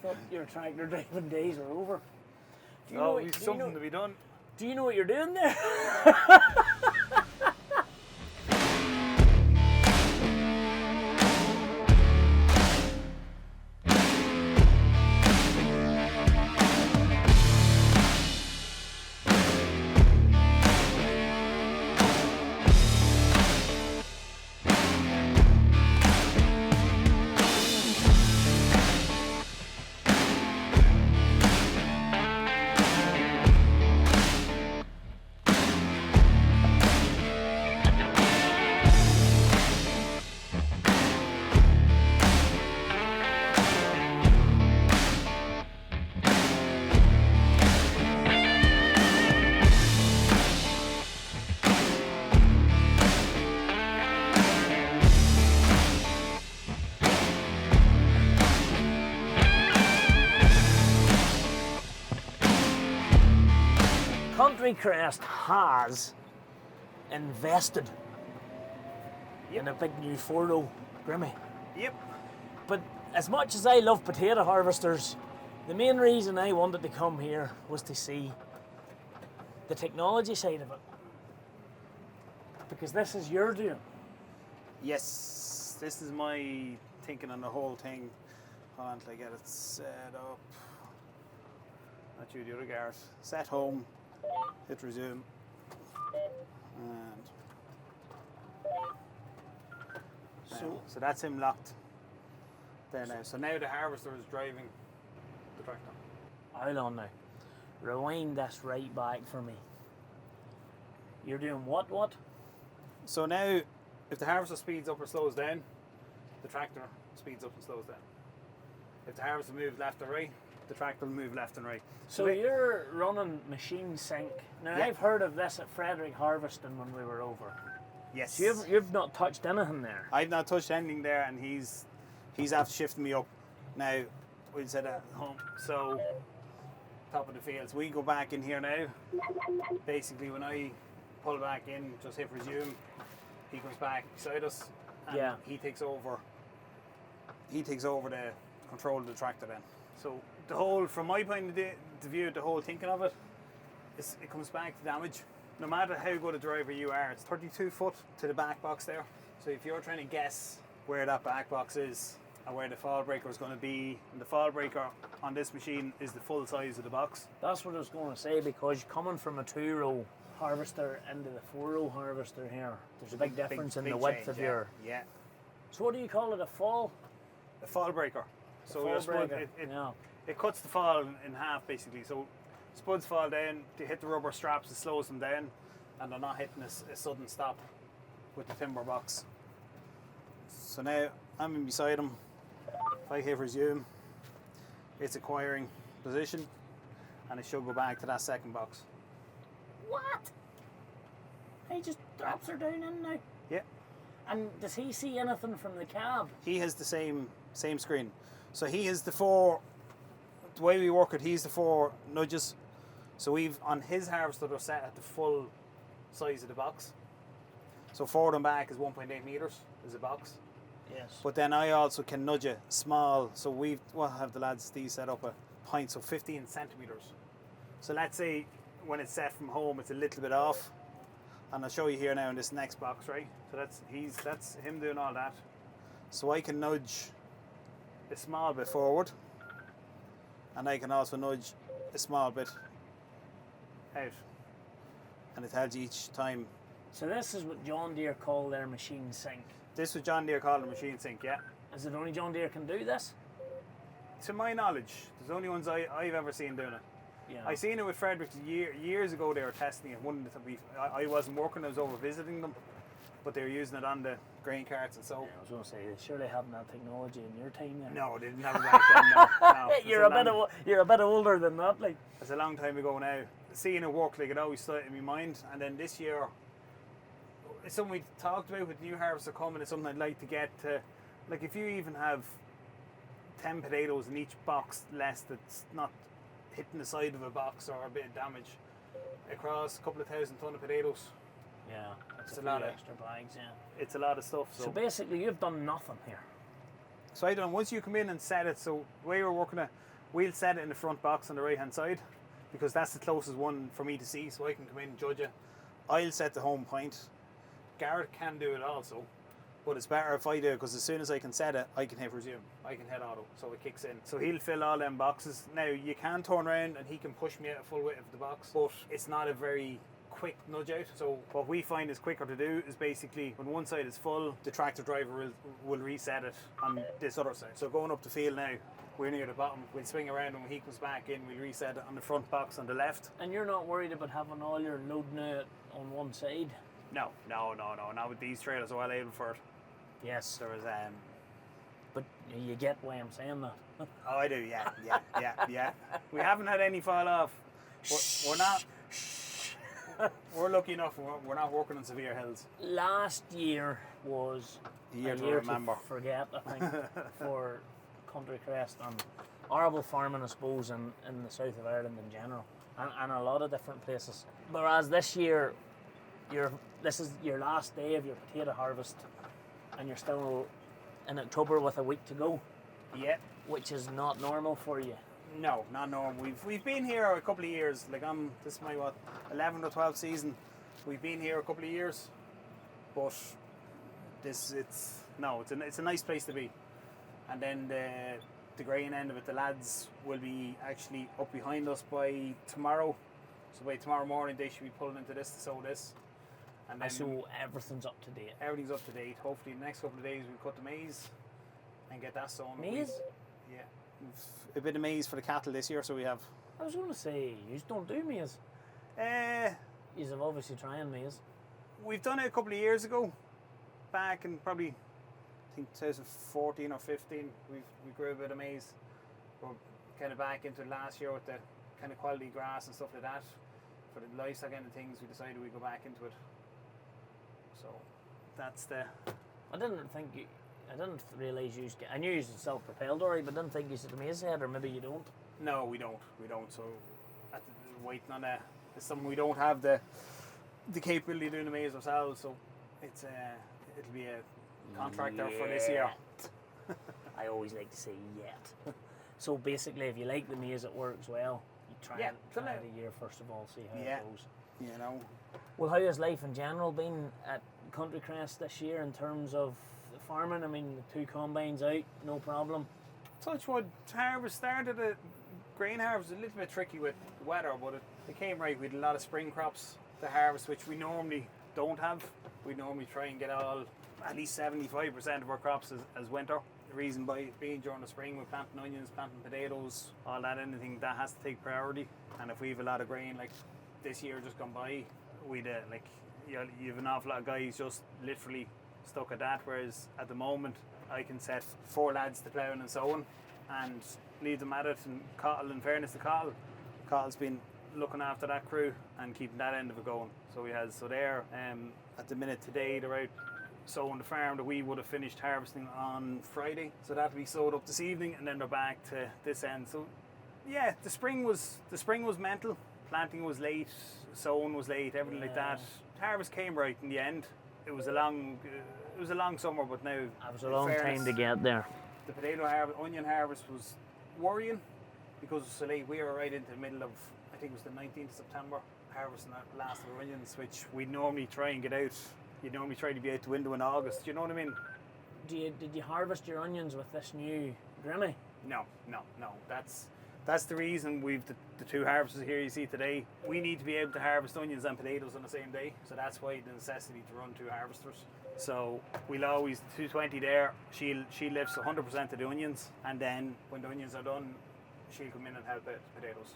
thought your tractor driving days are over. We've something to be done. Do you know what you're doing there? Country Crest has invested in a big new 4-row Grimmy. Yep. But as much as I love potato harvesters, the main reason I wanted to come here was to see the technology side of it. Because this is your doing. Yes, this is my thinking on the whole thing. Hold on till I get it set up. Not you, the other Garrett. Set home, hit resume, and so that's him locked there now. So now the harvester is driving the tractor. Hold on now. Rewind this right back for me. You're doing what? So now, if the harvester speeds up or slows down, the tractor speeds up and slows down. If the harvester moves left or right, the tractor will move left and right. So you're running machine sync. Now Yeah. I've heard of this at Frederick Harvesting when we were over. Yes. So you've not touched anything there. I've not touched anything there, and he's after shifting me up. Now, we said at home, so top of the fields. We go back in here now. Basically, when I pull back in, just hit resume, he comes back beside us, and he takes over. He takes over the control of the tractor then. So the whole, from my point of view, the whole thinking of it, it comes back to damage. No matter how good a driver you are, it's 32 foot to the back box there. So if you're trying to guess where that back box is and where the fall breaker is going to be, and the fall breaker on this machine is the full size of the box. That's what I was going to say, because coming from a 2-row harvester into the 4-row harvester here, there's a big difference in the width change, of your... Yeah. So what do you call it, a fall? A fall breaker. So fall your spud, breaker. it cuts the fall in half basically. So spuds fall down, they hit the rubber straps, it slows them down, and they're not hitting a sudden stop with the timber box. So now I'm in beside him. If I hit resume, it's acquiring position, and it should go back to that second box. What? He just drops her down in now? Yeah. And does he see anything from the cab? He has the same screen. So he has the 4, the way we work it, he's the 4 nudges. So we've, on his harvester, they're set at the full size of the box. So forward and back is 1.8 meters is a box. Yes. But then I also can nudge it small. So we'll have the lads, these set up a point, so 15 centimeters. So let's say when it's set from home, it's a little bit off. And I'll show you here now in this next box, right? So that's him doing all that. So I can nudge a small bit forward, and I can also nudge a small bit out, and it tells you each time. So this is what John Deere call their machine sync. This was John Deere called a machine sync, yeah. Is it only John Deere can do this? To my knowledge, there's the only ones I've ever seen doing it. Yeah. I seen it with Frederick years ago. They were testing it. I wasn't working. I was over visiting them, but they were using it on the grain carts and so. Yeah, I was going to say, they surely hadn't that technology in your time there. No, they didn't have it back then. No. You're a bit older than that, like. It's a long time ago now. Seeing it work, like, it always stuck in my mind. And then this year, it's something we talked about with new harvester coming. It's something I'd like to get to. Like, if you even have 10 potatoes in each box less, that's not hitting the side of a box or a bit of damage across a couple of 1,000 ton of potatoes. Yeah, that's It's a a lot few of extra bags, yeah. It's a lot of stuff. So basically, you've done nothing here. So I don't know, once you come in and set it, so the way we're working it, we'll set it in the front box on the right hand side, because that's the closest one for me to see, so I can come in and judge it. I'll set the home point. Garrett can do it also, but it's better if I do it, because as soon as I can set it, I can hit resume. I can hit auto, so it kicks in. So he'll fill all them boxes. Now, you can turn around and he can push me at full width of the box, but it's not a very quick nudge out. So what we find is quicker to do is basically when one side is full, the tractor driver will reset it on this other side. So going up the field now, we're near the bottom, we'll swing around, and when he comes back in, we'll reset it on the front box on the left. And you're not worried about having all your loading out on one side? No, not with these trailers, are well able for it. Yes. There was But you get why I'm saying that. oh, I do, yeah. We haven't had any fall off. We're not. We're lucky enough. We're not working on severe hills. Last year was The year a to year remember. to forget, I think, for Country Crest and horrible farming, I suppose, in the south of Ireland in general, and a lot of different places. Whereas this year, this is your last day of your potato harvest, and you're still in October with a week to go. Yeah. Which is not normal for you. No, not normal. We've been here a couple of years. Like this is my 11th or 12th season. We've been here a couple of years, but it's a nice place to be. And then the grain end of it, the lads will be actually up behind us by tomorrow. So by tomorrow morning, they should be pulling into this to sow this. And then So everything's up to date. everything's up to date. Hopefully, the next couple of days we'll cut the maize and get that sown. Maize? Yeah. We've a bit of maize for the cattle this year, so we have. I was going to say, you don't do maize. You have obviously trying maize. We've done it a couple of years ago, back in probably, I think 2014 or 15. We grew a bit of maize. We're kind of back into it last year with the kind of quality grass and stuff like that. For the livestock end of things, we decided we'd go back into it. So that's the. I didn't realise you. I knew you was self-propelled, already, but didn't think you had a maize head, or maybe you don't. No, we don't. So waiting on that. It's something we don't have the capability of doing the maize ourselves. So it's it'll be a contractor for this year. I always like to say yet. So basically, if you like the maize, it works well. You try it a year first of all, see how it goes. You know. Well, how has life in general been at Country Crest this year in terms of farming? I mean, the 2 combines out, no problem. Touchwood, harvest started at grain harvest a little bit tricky with weather, but it came right. We had a lot of spring crops to harvest, which we normally don't have. We normally try and get at least 75% of our crops as winter. The reason being during the spring we're planting onions, planting potatoes, all that, anything that has to take priority. And if we have a lot of grain, like this year just gone by, we'd you have an awful lot of guys just literally stuck at that, whereas at the moment I can set 4 lads to ploughing and sowing and leave them at it. And Cottle, in fairness to Cottle's been looking after that crew and keeping that end of it going. So they're at the minute today they're out sowing the farm that we would have finished harvesting on Friday. So that'll be sowed up this evening, and then they're back to this end. So yeah, the spring was mental. Planting was late, sowing was late, everything like that. Harvest came right in the end. It was a long summer, but now It was a long time to get there. The potato harvest, onion harvest was worrying because it was so late. We were right into the middle of, I think it was the 19th of September, harvesting that last of our onions, which we normally try and get out. You'd normally try to be out the window in August. You know what I mean? Did you harvest your onions with this new Grimmy? No. That's the reason we've the 2 harvesters here you see today. We need to be able to harvest onions and potatoes on the same day, so that's why the necessity to run 2 harvesters. So we'll always 220 there. She lifts 100% of the onions, and then when the onions are done, she'll come in and help out the potatoes.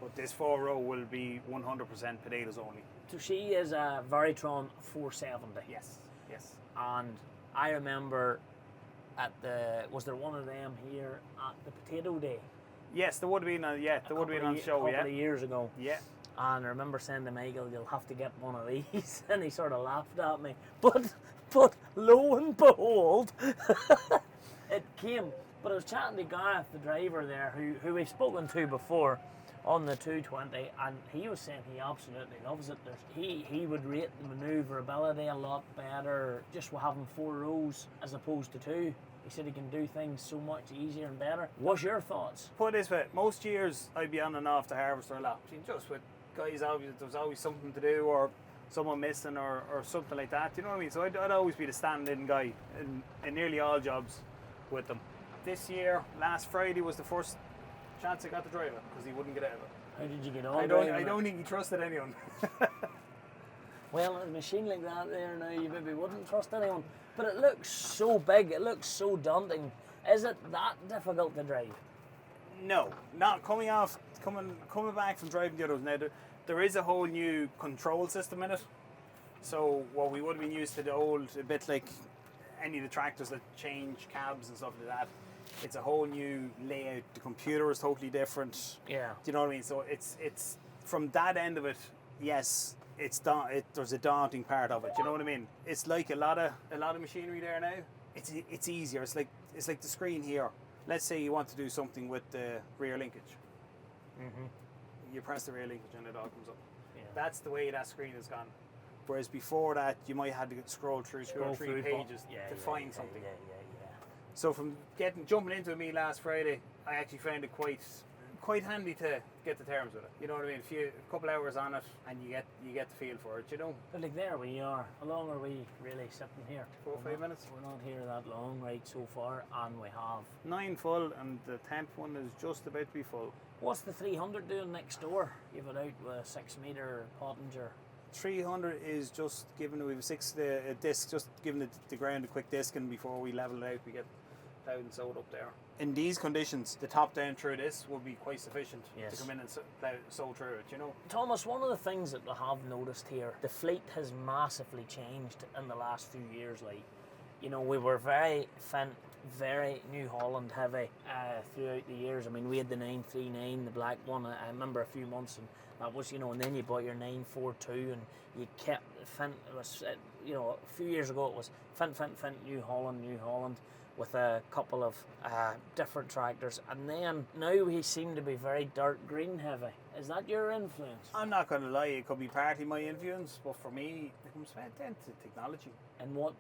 But this 4 row will be 100% potatoes only. So she is a Veritron 470. Yes. And I remember was there one of them here at the Potato Day? Yes, there would have been on the show, a couple of years ago. Yeah. And I remember saying to Michael, you'll have to get one of these. And he sort of laughed at me. But lo and behold, it came. But I was chatting to Gareth, the driver there, who we've spoken to before on the 220, and he was saying he absolutely loves it. He would rate the manoeuvrability a lot better just with having 4 rows as opposed to 2. He said he can do things so much easier and better. What's your thoughts? Put it this way, most years I'd be on and off the harvester a lot. Just with guys, there's always something to do, or someone missing, or something like that. You know what I mean? So I'd always be the stand-in guy in nearly all jobs with them. This year, last Friday was the first chance I got to drive it because he wouldn't get out of it. How did you get on? I don't think he trusted anyone. Well, a machine like that there now, you maybe wouldn't trust anyone. But it looks so big, it looks so daunting. Is it that difficult to drive? No, not coming back from driving the others. Now, there is a whole new control system in it. So what we would have been used to the old, a bit like any of the tractors that change cabs and stuff like that. It's a whole new layout. The computer is totally different. Yeah. Do you know what I mean? So it's from that end of it, yes, there's a daunting part of it. Do you know what I mean? It's like a lot of machinery there now. It's easier. It's like the screen here. Let's say you want to do something with the rear linkage. Mm-hmm. You press the rear linkage and it all comes up. Yeah. That's the way that screen has gone. Whereas before that, you might have had to scroll through three pages to find something. Yeah. So from jumping into me last Friday, I actually found it quite handy to get the terms with it. You know what I mean? A couple hours on it, and you get the feel for it. You know. But like there we are. How long are we really sitting here? 4 or 5 minutes. We're not here that long, right? So far, and we have 9 full, and the 10th one is just about to be full. What's the 300 doing next door? You've it out with a 6 meter Pottinger. 300 is just giving we have a disc, just giving the ground a quick discing before we level it out. We get plowed and sowed up there. In these conditions, the top down through this will be quite sufficient to come in and sow through it, you know. Thomas, one of the things that I have noticed here, the fleet has massively changed in the last few years. Like, you know, we were very Fendt, very New Holland heavy throughout the years. I mean, we had the 939, the black one. I remember a few months, and that was, you know, and then you bought your 942, and you kept Fendt. It was, you know, a few years ago it was Fendt, New Holland, with a couple of different tractors, and then now we seem to be very dark green heavy. Is that your influence? I'm not going to lie, it could be partly my influence, but for me, it comes down to technology. And what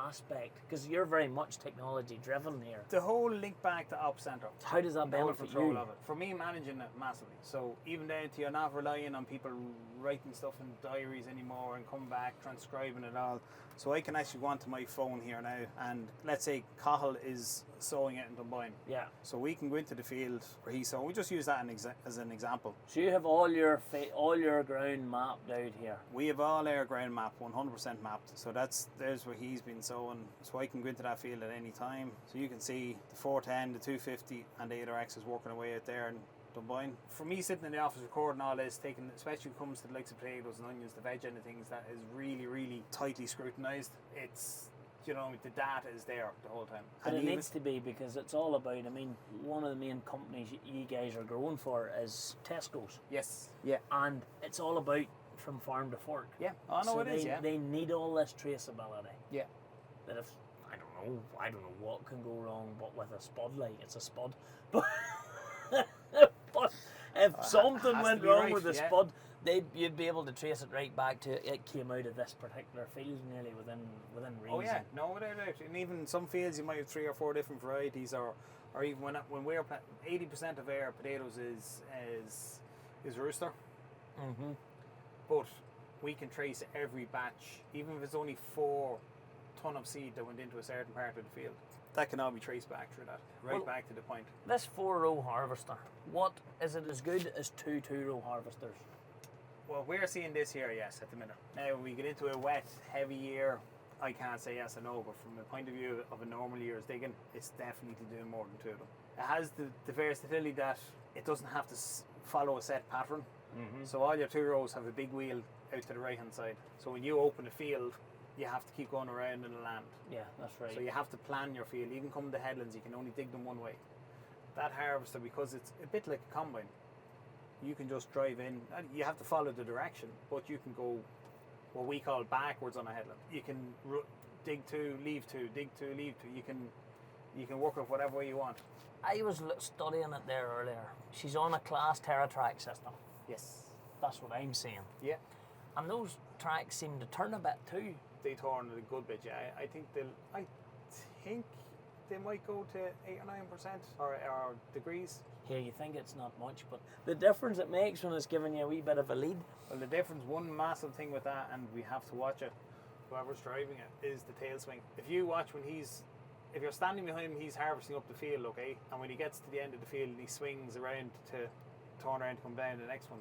aspect? Because you're very much technology driven here. The whole link back to op center. How does that benefit control you? Of it. For me, managing it massively. So even down to you're not relying on people writing stuff in diaries anymore and come back transcribing it all. So I can actually go onto my phone here now, and let's say Cahill is sowing it in Dunboyne. Yeah. So we can go into the field where he's sowing. We just use that as an example. So you have all your ground mapped out here. We have all our ground mapped, 100% mapped. So there's where he's been sowing. So I can go into that field at any time. So you can see the 410, the 250, and the 8RX is working away out there in Dunboyne. For me, sitting in the office recording all this, especially when it comes to the likes of potatoes and onions, the veg end of things, that is really, really tightly scrutinised. It's, you know, the data is there the whole time. But it needs to be, because it's all about, I mean, one of the main companies you guys are growing for is Tesco's. Yes. Yeah. And it's all about from farm to fork. Yeah. Oh, no, so yeah. They need all this traceability. Yeah. That if, I don't know what can go wrong, but with a spud light, it's a spud. But but if something went wrong with the spud, you'd be able to trace it right back to it came out of this particular field nearly within reason. Oh yeah, no, without doubt. And even some fields you might have 3 or 4 different varieties, or even when we're 80% of our potatoes is rooster. Mm-hmm. But we can trace every batch, even if it's only 4 ton of seed that went into a certain part of the field. That can all be traced back through that, back to the point. This 4-row harvester, what is it as good as 2 2-row harvesters? Well, we're seeing this here, yes, at the minute. Now, when we get into a wet, heavy year, I can't say yes or no, but from the point of view of a normal year's digging, it's definitely doing more than 2 of them. It has the versatility that it doesn't have to follow a set pattern. Mm-hmm. So all your 2 rows have a big wheel out to the right-hand side. So when you open a field, you have to keep going around in the land. Yeah, that's right. So you have to plan your field. Even come to headlands, you can only dig them one way. That harvester, because it's a bit like a combine, you can just drive in. You have to follow the direction, but you can go what we call backwards on a headland. You can dig 2, leave 2, dig 2, leave 2. You can work it whatever way you want. I was studying it there earlier. She's on a class TerraTrack system. Yes. That's what I'm saying. Yeah. And those tracks seem to turn a bit too. They turn a good bit, yeah. I think they might go to 8 or 9% or degrees. Here, you think it's not much, but the difference it makes when it's giving you a wee bit of a lead. Well, the difference, one massive thing with that, and we have to watch it, whoever's driving it, is the tail swing. If you watch if you're standing behind him, he's harvesting up the field, okay? And when he gets to the end of the field and he swings around to turn around to come down to the next one,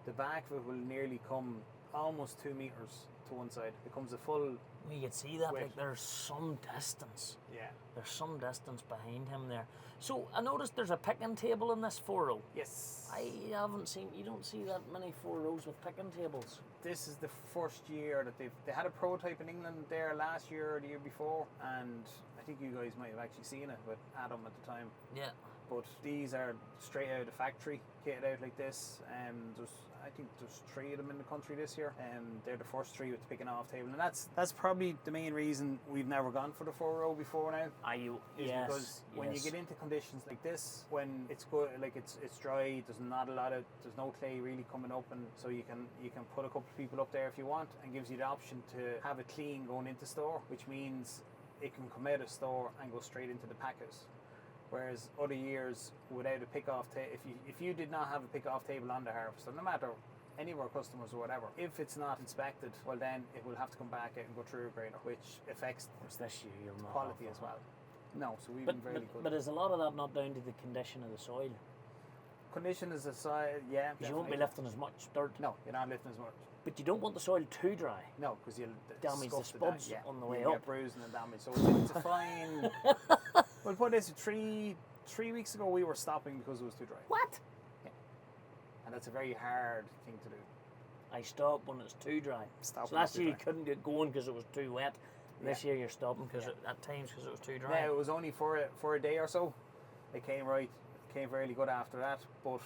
the back of it will nearly come almost 2 meters to one side. It comes a full... We could see that, width. like there's some distance. Yeah. There's some distance behind him there. So I noticed there's a picking table in this 4-row. Yes. You don't see that many 4-rows with picking tables. This is the first year that they had a prototype in England there last year or the year before, and I think you guys might have actually seen it with Adam at the time. Yeah. But these are straight out of the factory, kitted out like this. I think there's 3 of them in the country this year, and they're the first 3 with the picking off table, and that's probably the main reason we've never gone for the 4-row before now. Yes. Because when you get into conditions like this, when it's good, like it's dry, there's no clay really coming up, and so you can put a couple of people up there if you want, and gives you the option to have it clean going into store, which means it can come out of store and go straight into the packers. Whereas other years without a pick-off table, if you did not have a pick-off table on the harvester, no matter any of our customers or whatever, if it's not inspected, well then it will have to come back out and go through a grader, which affects this year you'll not quality have as well. No, so we've been very good. But is a lot of that not down to the condition of the soil? Condition is aside, yeah. Because you won't be lifting as much dirt. No, you're not lifting as much. But you don't want the soil too dry. No, because you'll damage the spuds on the way you'll up. get bruising and damage. So it's a fine. Well, put this 3 weeks ago we were stopping because it was too dry. What? Yeah. And that's a very hard thing to do. I stop when it's too dry. Stop So when last it's too year you dry. couldn't get going because it was too wet. Yeah. This year you're stopping because at times because it was too dry. Yeah, it was only for a day or so. It came fairly good after that, but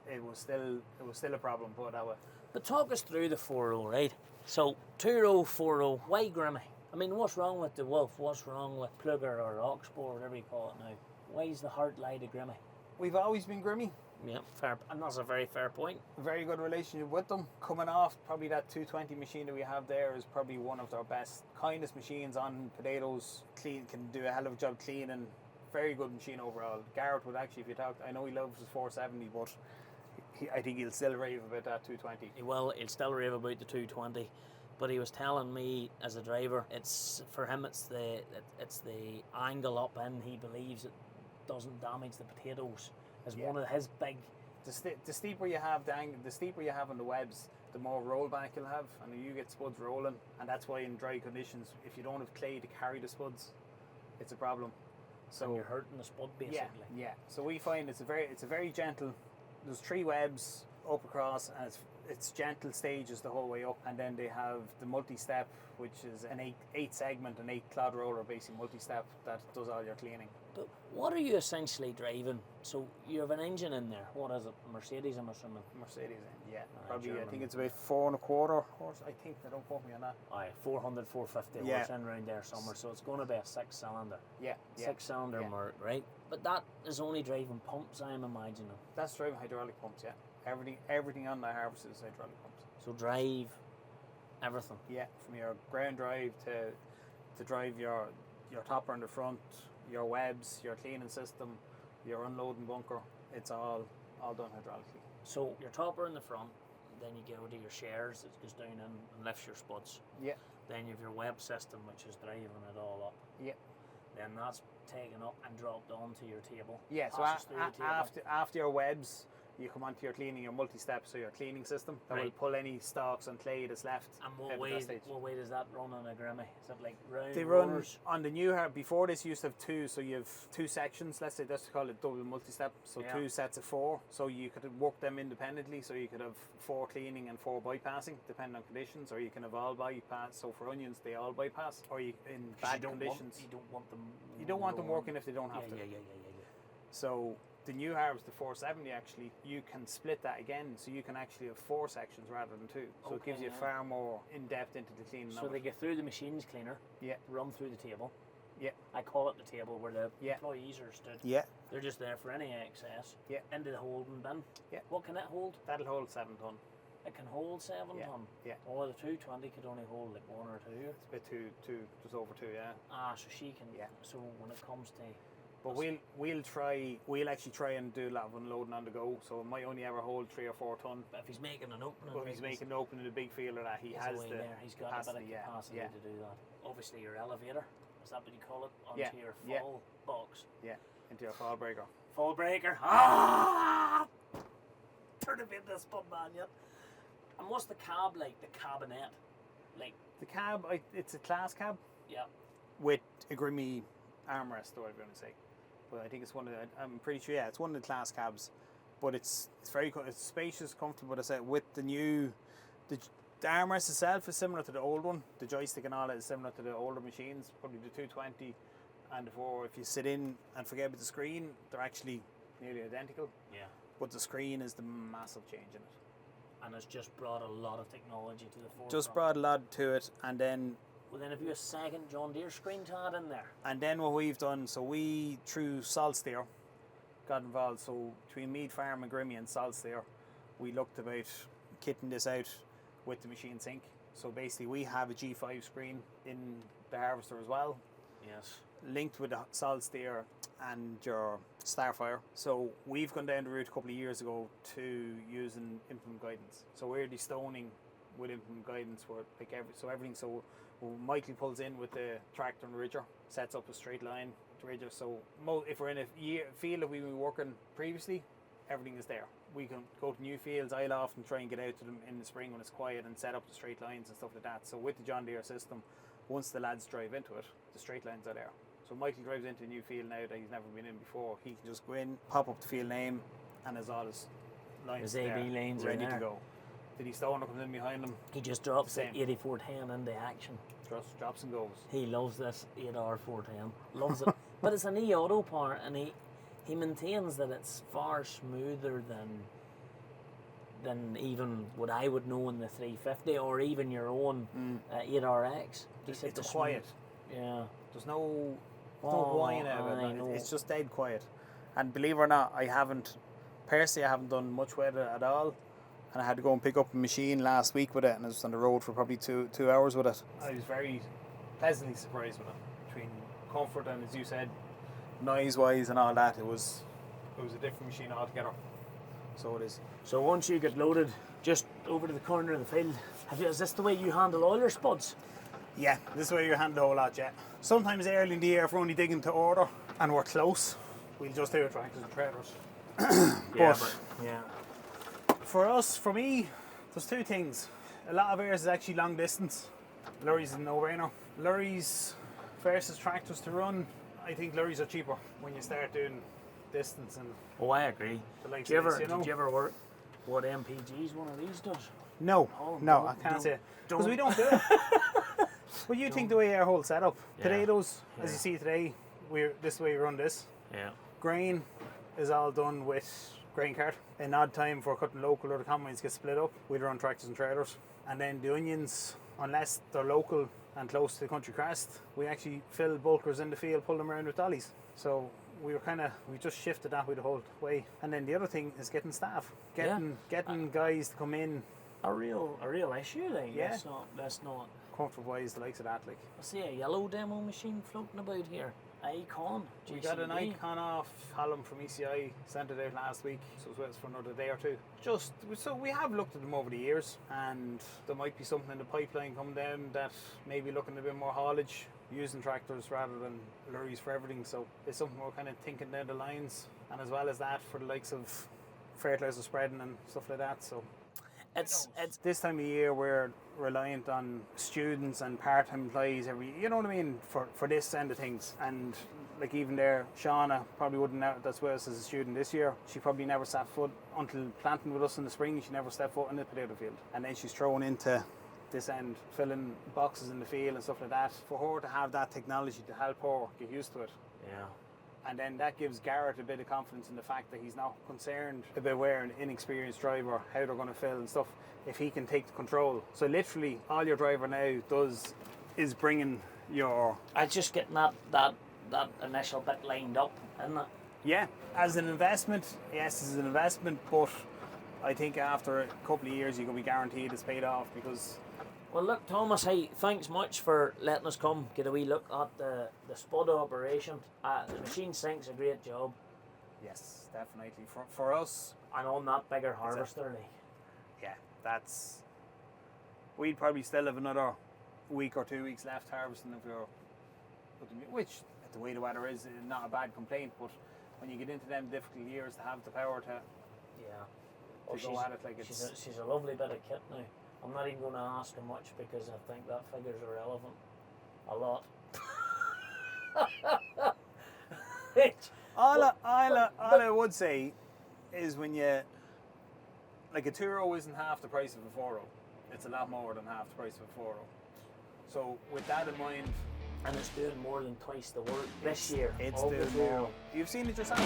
it was still a problem. Put it that way. But talk us through the 4-row, right? So 2-row, 4-row. Why Grimmy? I mean, what's wrong with the Wolf? What's wrong with Plugger or Oxbow, whatever you call it now? Why is the heart lie to Grimmy? We've always been Grimmy. Yeah, fair, and that's a very fair point. Very good relationship with them. Coming off, probably that 220 machine that we have there is probably one of our best, kindest machines on potatoes. Clean, can do a hell of a job cleaning. Very good machine overall. Garrett would actually, if you talk, I know he loves his 470, but I think he'll still rave about that 220. Well, he'll still rave about the 220. But he was telling me as a driver, it's for him. It's the angle up in. He believes it doesn't damage the potatoes. Is one of his big. The steeper you have, the steeper you have on the webs, the more rollback you'll have, and you get spuds rolling. And that's why in dry conditions, if you don't have clay to carry the spuds, it's a problem. So and you're hurting the spud basically. Yeah. So we find it's a very gentle. There's 3 webs up across, and it's gentle stages the whole way up, and then they have the multi-step, which is an 8 segment, an 8 clod roller basically multi-step that does all your cleaning. But what are you essentially driving? So you have an engine in there. What is it? Mercedes, I'm assuming. Mercedes, yeah. Probably, German. I think it's about 4.25 horse. I think, they don't quote me on that. Aye, 400, 450 horse in around there somewhere. So it's going to be a 6-cylinder. Yeah. 6-cylinder Merc, right? But that is only driving pumps, I'm imagining. That's driving hydraulic pumps, yeah. Everything on the harvester is hydraulic pumps. So drive everything. Yeah, from your ground drive to drive your topper in the front, your webs, your cleaning system, your unloading bunker. It's all done hydraulically. So your topper in the front, then you go to your shares, it goes down and lifts your spuds. Yeah. Then you have your web system, which is driving it all up. Yeah. Then that's taken up and dropped onto your table. Yeah, so after your webs, you come onto your cleaning, your multi-step, so your cleaning system that will pull any stalks and clay that's left. And what way does that run on a Grimmy? Is it like round They rollers? run on the new before this you used to have 2, so you have 2 sections, let's say that's called a double multi-step, so 2 sets of 4, so you could work them independently, so you could have 4 cleaning and 4 bypassing depending on conditions, or you can have all bypass, so for onions they all bypass, or you in bad conditions. You don't want them. You don't want them working if they don't have to. Yeah. So the new harvest, the 470 actually, you can split that again, so you can actually have 4 sections rather than 2. So it gives you far more in-depth into the cleaning. So they get through the machines cleaner, run through the table. Yeah. I call it the table where the employees are stood. Yeah. They're just there for any excess. Yeah. Into the holding bin. Yeah. What can it hold? That'll hold 7 ton. It can hold 7 ton. Yeah. Oh, the 220 could only hold like 1 or 2. It's a bit two, just over 2, yeah. So she can. Yeah. So when it comes to. But we'll actually try and do a lot of unloading on the go. So it might only ever hold 3 or 4 ton. But if he's making an opening, But if he's making an opening in a big field or that, he has the there. He's got capacity, a bit of capacity yeah. to do that. Obviously, your elevator, is that what you call it? Onto Yeah, your yeah. fall box. Yeah, into your fall breaker. Fall breaker. Turn a bit this spun man yet. And what's the cab like? The cabinet, like The cab, it's a class cab. Yeah. With a grimy armrest, or whatever I'm going to say. But I think it's one of the, I'm pretty sure, yeah, it's one of the class cabs. But it's very, it's spacious, comfortable, but I said with the new, the armrest itself is similar to the old one. The joystick and all that is similar to the older machines, probably the 220 and the 4. If you sit in and forget about the screen, they're actually nearly identical. Yeah. But the screen is the massive change in it. And it's just brought a lot of technology to the forefront. Just brought a lot to it, and then. Well, then have you a second John Deere screen to add in there? And then what we've done, so we through Salt Steer got involved. So between Mead Farm and Grimmy and Salt Steer, we looked about kitting this out with the machine sync. So basically, we have a G5 screen in the harvester as well. Yes. Linked with the Salt Steer and your Starfire. So we've gone down the route a couple of years ago to using implement guidance. So we're destoning with implement guidance for like everything. So Michael pulls in with the tractor and ridger, sets up a straight line to ridger. So if we're in a field that we've been working previously, everything is there. We can go to new fields. I'll often try and get out to them in the spring when it's quiet and set up the straight lines and stuff like that. So with the John Deere system, once the lads drive into it, the straight lines are there. So Michael drives into a new field now that he's never been in before. He can just go in, pop up the field name, and there's all his lines His there, AB lanes ready are to there. go. The destoner comes in behind him, He just drops the Same. 8410 into action. just drops and goes. He loves this 8R410. Loves it. But it's an e-auto power, and he maintains that it's far smoother than even what I would know in the 350 or even your own 8RX. He said It's the quiet. Yeah. There's no whine out of I it. know. It's just dead quiet. And believe it or not, I haven't done much with it at all. And I had to go and pick up a machine last week with it, and I was on the road for probably two hours with it. I was very pleasantly surprised with it. Between comfort and, as you said, noise-wise and all that, it was a different machine altogether. So it is. So once you get loaded just over to the corner of the field, is this the way you handle all your spuds? Yeah, this is where you handle a whole lot, yeah. Sometimes early in the year, if we're only digging to order and we're close, we'll just do it tractors and trailers. Yeah. For me, there's two things. A lot of ours is actually long distance. Lorries is a no-brainer. Lorries versus tractors to run, I think lorries are cheaper when you start doing distance and Oh, I agree. the likes Did you of ever, this, you know? did you ever work what MPGs one of these does? No, Oh, no, don't- I can't don't- say. Because we don't do it. Well, you think the way our whole setup, Yeah. potatoes, as Yeah. you see today, this is the way we run this. Yeah. Grain is all done with grain cart. In odd time for cutting local or the combines get split up, we'd run tractors and trailers. And then the onions, unless they're local and close to the Country Crest, we actually fill bulkers in the field, pull them around with dollies. So we just shifted that way the whole way. And then the other thing is getting staff, getting guys to come in. A real issue, like. Yeah. That's not. Comfort wise, the likes of that, like. I see a yellow demo machine floating about here. Icon. We got an JCB. icon off Hallam from ECI, sent it out last week, so it was with us for another day or two. So we have looked at them over the years, and there might be something in the pipeline coming down that maybe looking a bit more haulage, using tractors rather than lorries for everything. So it's something we're kind of thinking down the lines, and as well as that for the likes of fertilizer spreading and stuff like that. So It's this time of year we're reliant on students and part-time employees you know what I mean, for this end of things. And like even there, Shauna probably wouldn't know that's with us as a student this year. She probably never set foot until planting with us in the spring. She never stepped foot in the potato field, and then she's thrown into this end, filling boxes in the field and stuff like that. For her to have that technology to help her get used to it. yeah. And then that gives Garrett a bit of confidence in the fact that he's not concerned about where an inexperienced driver, how they're going to fill and stuff, if he can take the control. So literally all your driver now does is bringing your... It's just getting that initial bit lined up, isn't it? Yeah, as an investment, yes, it's an investment, but I think after a couple of years you can be guaranteed it's paid off because. Well, look, Thomas, hey, thanks much for letting us come get a wee look at the spud operation. The machine sinks a great job. Yes, definitely. For us. And on that bigger harvester, yeah, that's. We'd probably still have another week or 2 weeks left harvesting if we were. Which, the way the weather is not a bad complaint, but when you get into them difficult years to have the power to. Yeah. Go at it like it's. She's a lovely bit of kit now. I'm not even going to ask her much because I think that figure's irrelevant. A lot. All I would say is when you, like a €2 isn't half the price of a €4. It's a lot more than half the price of a €4. So with that in mind, and it's doing more than twice the work this year. It's doing more. You've seen it yourself.